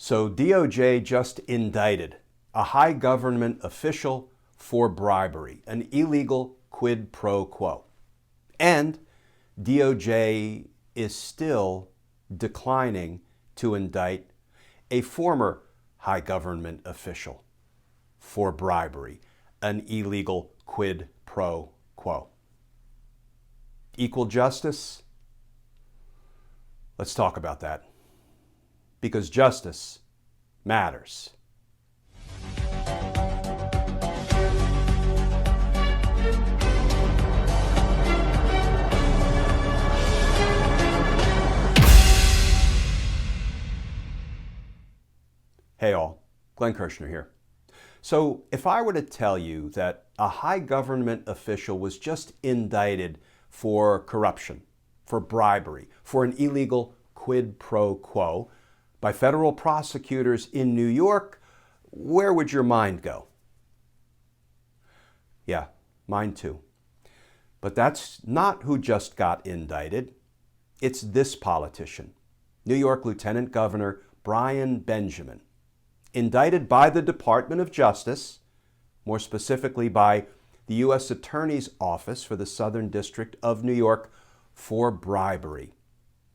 So DOJ just indicted a high government official for bribery, an illegal quid pro quo. And DOJ is still declining to indict a former high government official for bribery, an illegal quid pro quo. Equal justice? Let's talk about that. Because justice matters. Hey all, Glenn Kirshner here. So if I were to tell you that a high government official was just indicted for corruption, for bribery, for an illegal quid pro quo by federal prosecutors in New York, where would your mind go? Yeah, mine too. But that's not who just got indicted. It's this politician, New York Lieutenant Governor Brian Benjamin, indicted by the Department of Justice, more specifically by the U.S. Attorney's Office for the Southern District of New York for bribery,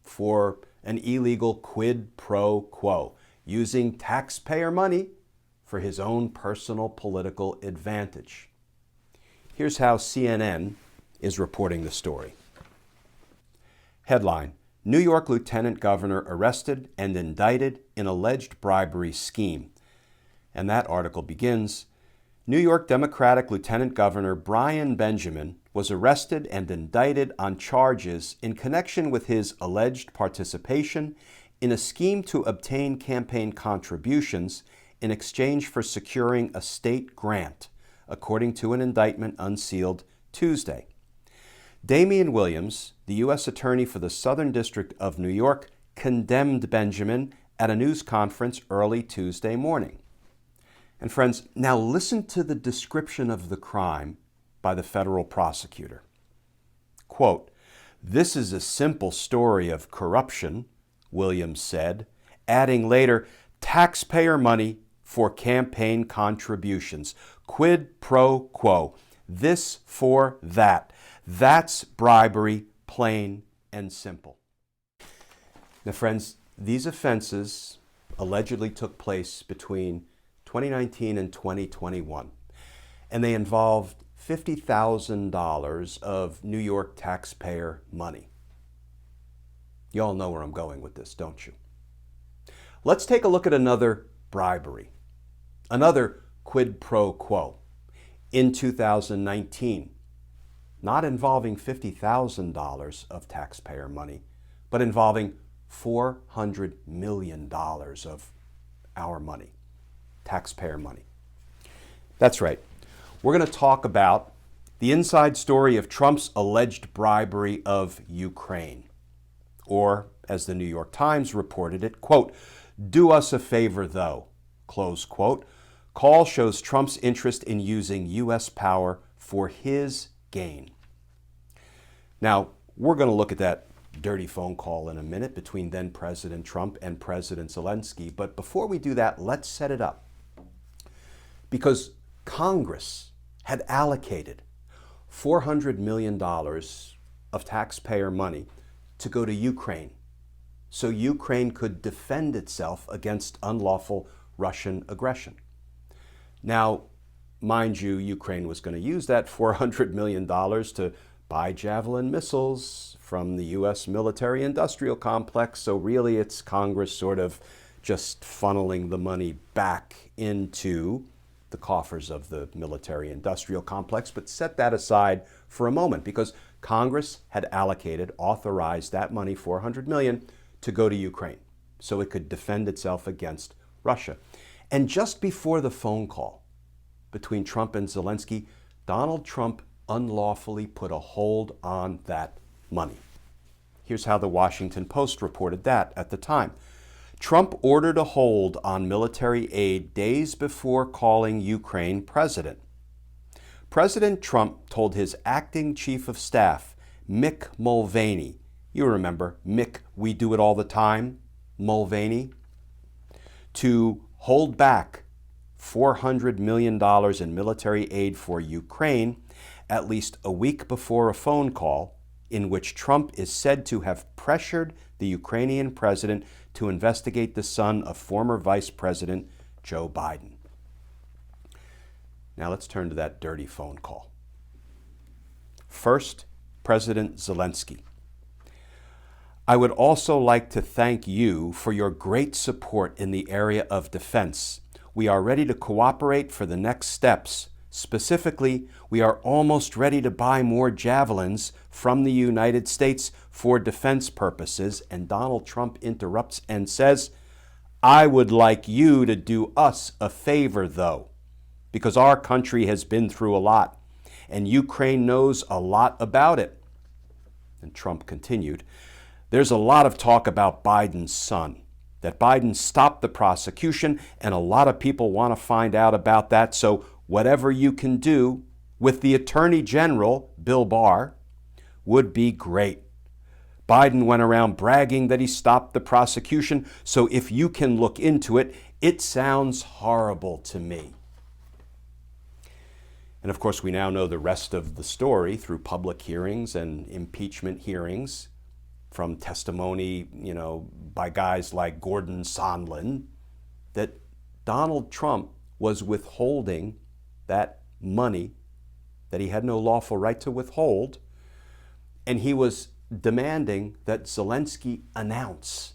for an illegal quid pro quo, using taxpayer money for his own personal political advantage. Here's how CNN is reporting the story. Headline: New York Lieutenant Governor arrested and indicted in alleged bribery scheme. And that article begins, New York Democratic Lieutenant Governor Brian Benjamin was arrested and indicted on charges in connection with his alleged participation in a scheme to obtain campaign contributions in exchange for securing a state grant, according to an indictment unsealed Tuesday. Damien William, the U.S. Attorney for the Southern District of New York, condemned Benjamin at a news conference early Tuesday morning. And friends, now listen to the description of the crime by the federal prosecutor. Quote, "This is a simple story of corruption," Williams said, adding later, "taxpayer money for campaign contributions. Quid pro quo. This for that. That's bribery, plain and simple." Now, friends, these offenses allegedly took place between 2019 and 2021, and they involved $50,000 of New York taxpayer money. You all know where I'm going with this, don't you? Let's take a look at another bribery, another quid pro quo in 2019, not involving $50,000 of taxpayer money, but involving $400 million of our money, taxpayer money. That's right. We're going to talk about the inside story of Trump's alleged bribery of Ukraine. Or, as the New York Times reported it, quote, "Do us a favor though," close quote. Call shows Trump's interest in using U.S. power for his gain. Now, we're going to look at that dirty phone call in a minute between then President Trump and President Zelensky. But before we do that, let's set it up. Because Congress had allocated $400 million of taxpayer money to go to Ukraine, so Ukraine could defend itself against unlawful Russian aggression. Now, mind you, Ukraine was going to use that $400 million to buy Javelin missiles from the U.S. military-industrial complex, so really it's Congress sort of just funneling the money back into the coffers of the military-industrial complex. But set that aside for a moment, because Congress had allocated, authorized that money, $400 million, to go to Ukraine so it could defend itself against Russia. And just before the phone call between Trump and Zelensky, Donald Trump unlawfully put a hold on that money. Here's how the Washington Post reported that at the time. Trump ordered a hold on military aid days before calling Ukraine president. President Trump told his acting chief of staff, Mick Mulvaney, you remember, Mick, we do it all the time, Mulvaney, to hold back $400 million in military aid for Ukraine at least a week before a phone call in which Trump is said to have pressured the Ukrainian president to investigate the son of former Vice President Joe Biden. Now let's turn to that dirty phone call. First, President Zelensky. I would also like to thank you for your great support in the area of defense. We are ready to cooperate for the next steps. Specifically, we are almost ready to buy more javelins from the United States for defense purposes. And Donald Trump interrupts and says, I would like you to do us a favor, though, because our country has been through a lot, and Ukraine knows a lot about it. And Trump continued, there's a lot of talk about Biden's son, that Biden stopped the prosecution, and a lot of people want to find out about that. So whatever you can do with the Attorney General, Bill Barr, would be great. Biden went around bragging that he stopped the prosecution, so if you can look into it, it sounds horrible to me. And of course, we now know the rest of the story through public hearings and impeachment hearings, from testimony, by guys like Gordon Sondland, that Donald Trump was withholding that money that he had no lawful right to withhold, and he was demanding that Zelensky announce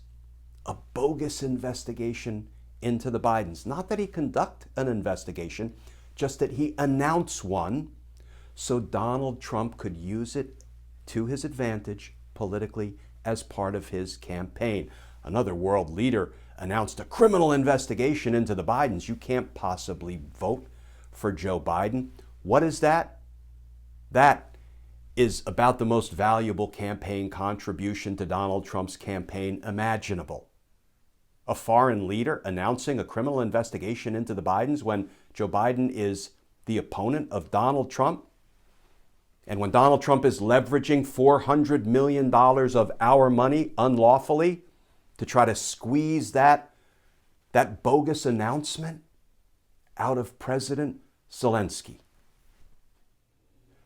a bogus investigation into the Bidens. Not that he conduct an investigation, just that he announce one so Donald Trump could use it to his advantage politically as part of his campaign. Another world leader announced a criminal investigation into the Bidens. You can't possibly vote for Joe Biden. What is that? That is about the most valuable campaign contribution to Donald Trump's campaign imaginable. A foreign leader announcing a criminal investigation into the Bidens when Joe Biden is the opponent of Donald Trump? And when Donald Trump is leveraging $400 million of our money unlawfully to try to squeeze that bogus announcement out of President Zelensky.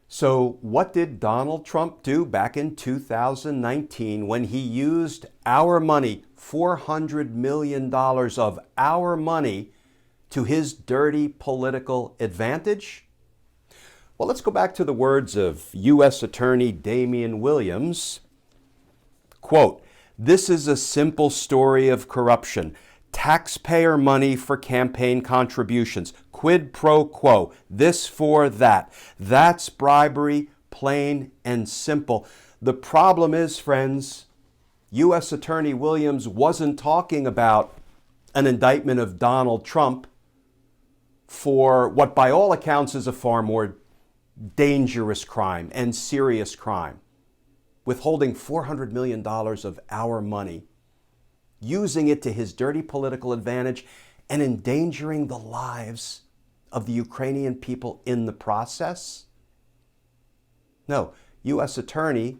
So what did Donald Trump do back in 2019 when he used our money, $400 million of our money, to his dirty political advantage? Well, let's go back to the words of U.S. Attorney Damien William. Quote, this is a simple story of corruption. Taxpayer money for campaign contributions. Quid pro quo. This for that. That's bribery, plain and simple. The problem is, friends, U.S. Attorney Williams wasn't talking about an indictment of Donald Trump for what by all accounts is a far more dangerous crime and serious crime. Withholding $400 million of our money, using it to his dirty political advantage, and endangering the lives of the Ukrainian people in the process? No, U.S. Attorney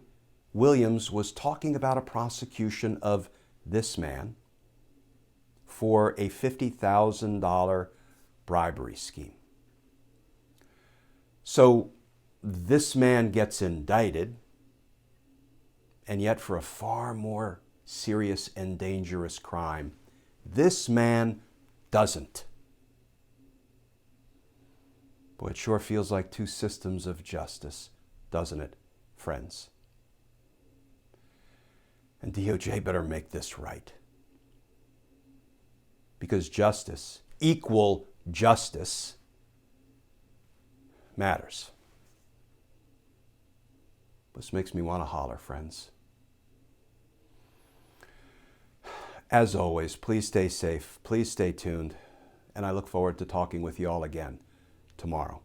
Williams was talking about a prosecution of this man for a $50,000 bribery scheme. So this man gets indicted, and yet for a far more serious and dangerous crime, this man doesn't. Boy, it sure feels like two systems of justice, doesn't it, friends? And DOJ better make this right. Because justice, equal justice, matters. This makes me want to holler, friends. As always, please stay safe, please stay tuned, and I look forward to talking with you all again tomorrow.